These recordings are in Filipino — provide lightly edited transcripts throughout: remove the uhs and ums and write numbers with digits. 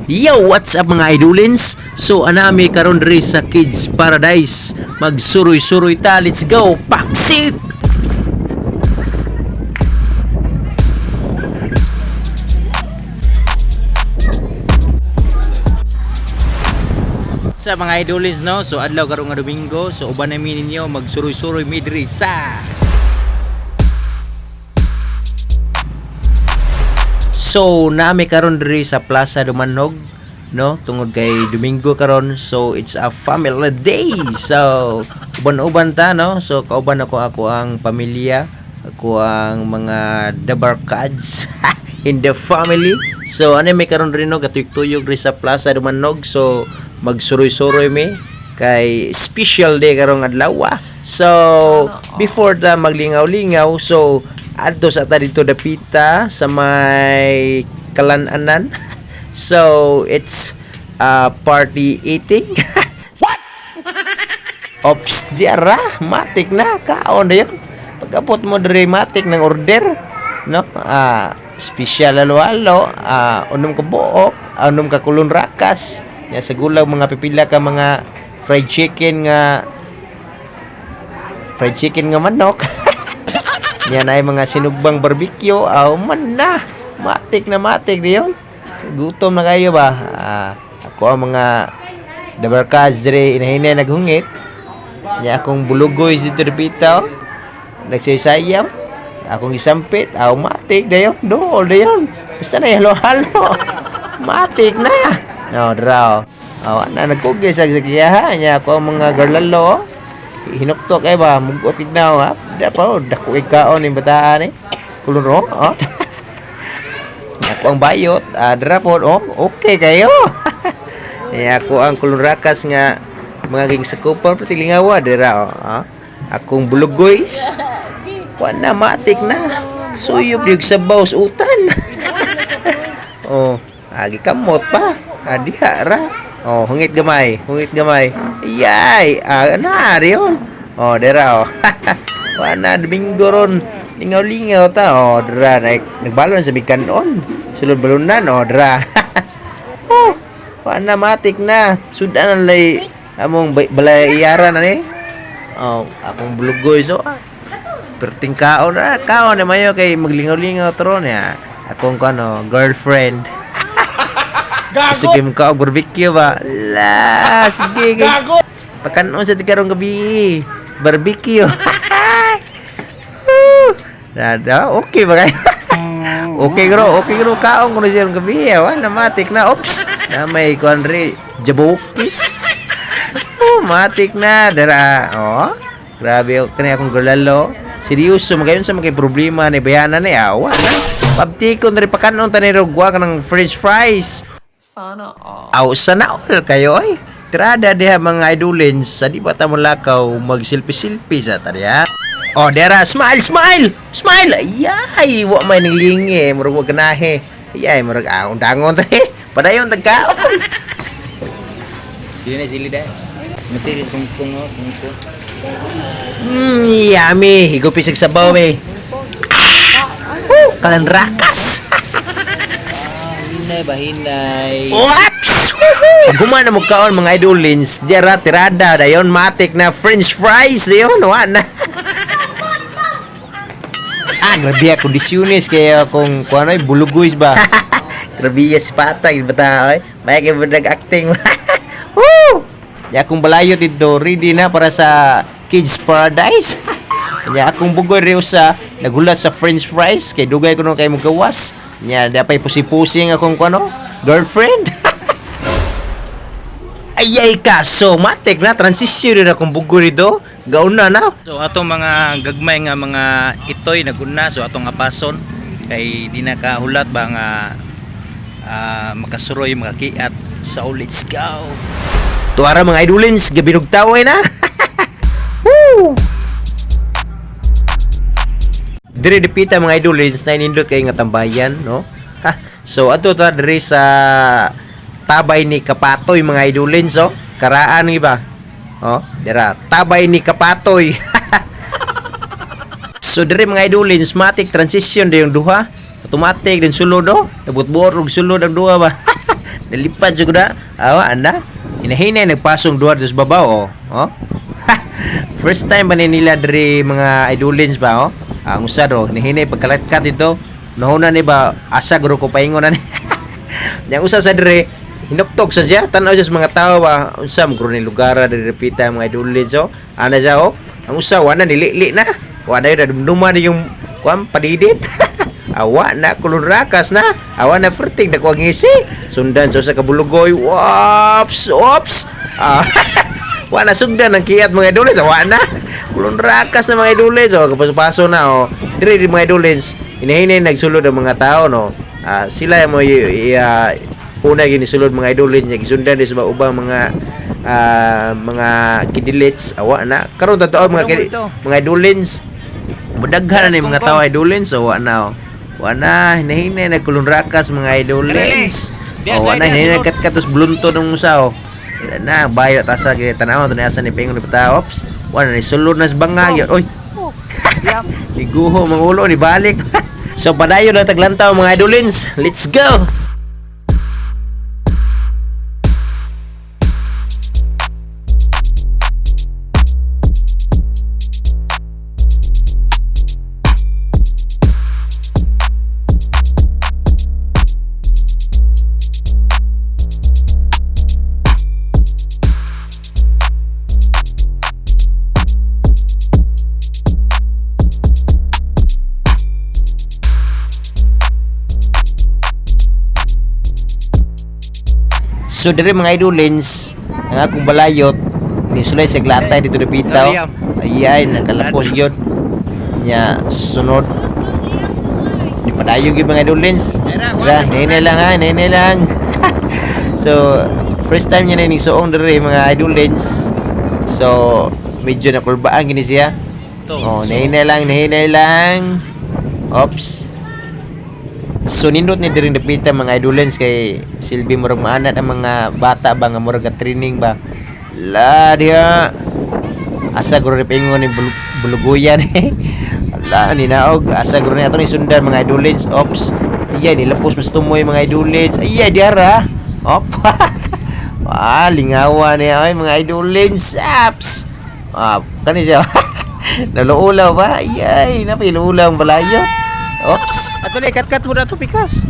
Yo, what's up mga idolins? So, anami karon diri sa Kids Paradise. Magsuroy-suroy ta. Let's go. Paksit! Sa mga idolins, no? So, adlaw karon nga Domingo. So, uban namin ninyo magsuroy-suroy mi diri sa So, nami karon diri sa Plaza Dumanog, no? Tungod kay Domingo karon, so it's a family day. So, uban-uban ta, no? So, kauban ako ang pamilya, ako ang mga dabarkads in the family. So, ano may karon diri no, gatuyog-tuyog diri sa Plaza Dumanog. So, magsuroy-suroy mi kay special day karong adlaw. So, before ta maglingaw-lingaw, so adto sa ta dito dapita sa may Kalananan. So it's party eating. What? Ops, diara matik na kaon na yun. Pagkapot mo diri matik ng order, no? Special halo-halo, unom ka buok, unom ka kulon rakas. Ya sa gulaw mga pipila ka mga fried chicken nga manok. Yan ay mga sinugbang barbecue. Man na. Matik diyon. Gutom na kayo ba? Ako ang mga dabarkas diri inahinay naghungit. Yan akong bulugoy dito dipita. Nagsayaw. Akong isampit. Matik dayon. Dool dayon. Basta na halo-halo. Matik na. No, draw. Nagkugay sa kiyahan niya. Ako ang mga garlalo. Hinuktok kay ba mugot tignaw ha dapat dako ikaon ni bataan kulon ro ako ang bayot dra pod okay kayo ako ang kulon rakas nga mga ging sakupon patilingawa dira akong bulugoys wala matik na suyop yung sabaw sa utan agi kamot pa diha ra hungit gamay. Yay, na riyon. Dera Wana Domingo ron. Lingaw-lingaw ta. Dera nagbalon sa bikanon. Sulod balunan dera. Wana matik na. Sudan lay among balayaran na ni. Akong bulugoy so. Perting kaon na mayo kay maglingaw-lingaw tron ya. Akong girlfriend. Sige mo ka og barbecue ba? Sige. Pakanon sa tikarong gabi. Barbecue. Okay ba kayo? Okay gro kaon ko na siya gabi. Matik na. Oops. Na may kuanri jabukis. Matik na. Dara. Grabe kani akong gulalo. Seryoso magayon sa mga problema ni bayanan ni awa na. Pabtikon rin pakanon tanay rogwa ka ng french fries. Sana all kayo ay. Tirada diha mga idolins. Sa di ba ta mulakaw mag-selfie sa tariya. Dera, smile. Ayay, wa may nanglingi. Murag wag ganahe. Ayay, murag dangon tari. Padayon tagkaon. Sili dahil. Matiri tungkong. Yummy. Higupisag sabaw eh. Kalan rakas. Bahinay. Oops! Guma na mo kaon mga idolins. Diara tirada dayon matik na french fries dayon na. Grabe ako disyones kaya akong kuanoy bulugoys ba. Grabe si patay bata oy. May kay badag acting. Woo! Ya akong balayo dito ready na para sa Kids Paradise. Ya akong bugoy reo sa nagulat sa french fries kay dugay ko nung kay mo gawas. Nya dapay pusi-pusing akong girlfriend. Ayay ka, so matik na transition rin akong bugo rito. Gauna na. So atong mga gagmay nga mga itoy naguna so atong apason kay di nakahulat ba nga makasuroy mga kiat. So let's go. Tuara mga idolins, gabinog taway na. Woo! Diri dipita mga idolins na inindot kay nga tambayan, no? So ato ta diri sa tabay ni Kapatoy mga idolins, karaan ni ba? Dira tabay ni Kapatoy. So diri mga idolins matik transition din yung duha. Automatic din sulod nabutbuor og sulod ang duha ba. nalipad jud na. Awa ana. Hinahinay nagpasong duha sa babaw oh. First time ba nila diri mga idolins ba oh. Ang usa ro hinahinay pagkalatkat dito. Nahuna ni ba asa guro ko paingon na ni. Yang usa sa diri hinuktok sa siya tan-aw sa mga tao ba unsa mo guro ni lugar diri repita mga idolins oh. Ana siya oh. Ang usa wa na nilili na. Wa na dumduman yung kuan padidit. Awa na kulon rakas na. Awa na perting na kuang ngisi. Sundan sa kabulugoy. Ops. Wa na sundan ang kiyat mga idolins. Awa na. Kulon rakas na mga idolins. O kapaso-paso na o. Diri mga idolins. Hinahinay nagsulod ang mga tao no. Sila mo una ginisulod mga idolins. Gisundan din sa ubang mga kidilits. Awa na. Karon totoo mga idolins. Budaghan na ni mga tao idolins. Awa na o. Wana hinahinay nagkulunrakas mga idolins. Wana hinahinay katkatos blunto nung usaw. Na bayo tasa kay tanaw to ni asa ni pengon ni pataops. Wana ni sulod nas bangag. Oy. Iguho mangulo ni balik. So padayon na taglantaw mga idolins. Let's go. So diri mga idolins, ang akong balayot ni sulay sa glatay dito dapitaw. Ayay nakalapos gyud. Nya sunod. Di padayon gyud mga idolins. Ra, nene lang ha, nene lang. So first time niya na ning suong diri mga idolins. So medyo nakulbaan gini siya. Oh, nene lang. Ops. So nindot ni diri dapita mga idolins kay silbi murag maanat ang mga bata ba nga murag training ba. La dia. Asa guro pingon ni buluguyan eh. Ala ni naog asa guro ni ato ni sundan mga idolins. Ops. Iya nilapos mas tumoy mga idolins. Iya diara. Op. Lingawan ni ay mga idolins. Apps. Kani siya. Naluulaw ba? Iyay, napiluulaw ang balayo. Oops. Ato na ikat-kat mo na ito, Pikas.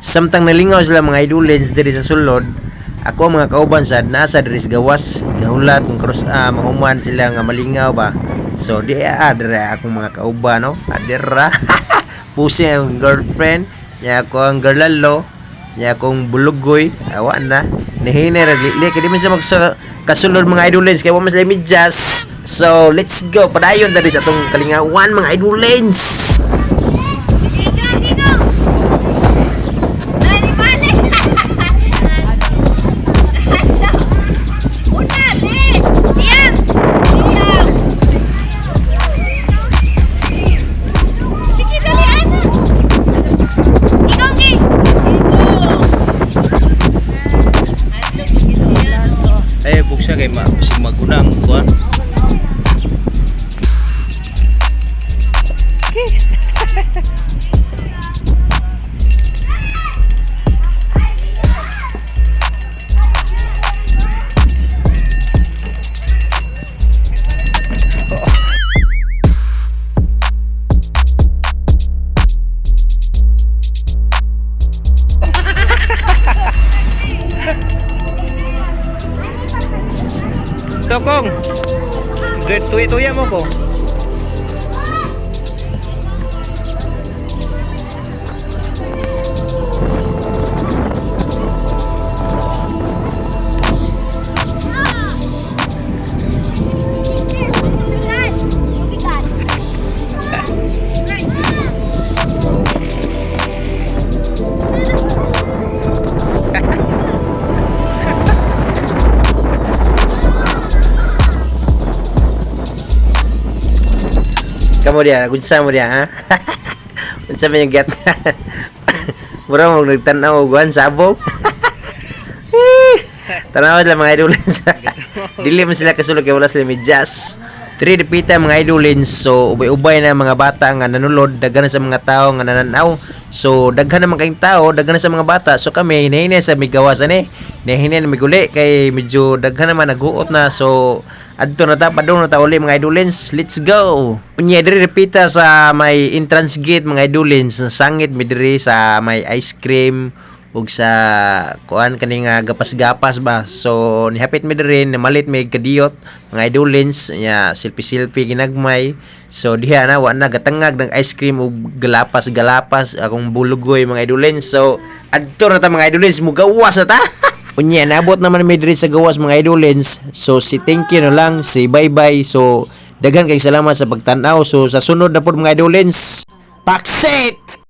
Samtang nalingaw sila mga idolins diri sa sulod, ako mga kauban sad nasa diri sa gawas, gahulat kung krus mahuman sila nga malingaw ba. So di diri akong mga kauban no. Adira. Pusi ang girlfriend, nya ako ang girlalo, nya akong bulugoy, awa na. Nahine ra li kay di man sa kasulod mga idolins kay wa mas limidjas. So let's go padayon diri sa atong kalingawan mga idolins. Buksa kay magunang kuan. Tokong, tuya mo ko. Kamu dia, gunsa mo dia ha. Unsa man yung get. Mura mo nagtanaw guan sabog. Tanaw lang mga idolins. Dili man sila kasulog kay wala sila medyas. Three dipita mga idolins. So ubay-ubay na mga bata nga nanulod, daghan sa mga tao nga nananaw So daghan naman kayong tao, daghan na sa mga bata. So kami hinahinay sa migawas ani. Hinahinay na miguli kay medyo daghan naman naguot na. So adto na ta padung na ta uli mga idolins. Let's go. Unya diri repita sa may entrance gate mga idolins. Sangit mi diri sa may ice cream ug sa kuan kani nga gapas-gapas ba. So nihapit mi diri namalit mi kadiyot mga idolins nya selfie ginagmay. So diha na wa na gatangag ng ice cream ug galapas akong bulugoy mga idolins. So adto na ta mga idolins mugawas na ta. Unya naabot naman mi diri sa gawas mga idolins. So si thank you na lang, si bye-bye. So daghan kay salamat sa pagtan-aw. So sa sunod na pod mga idolins. Paksit!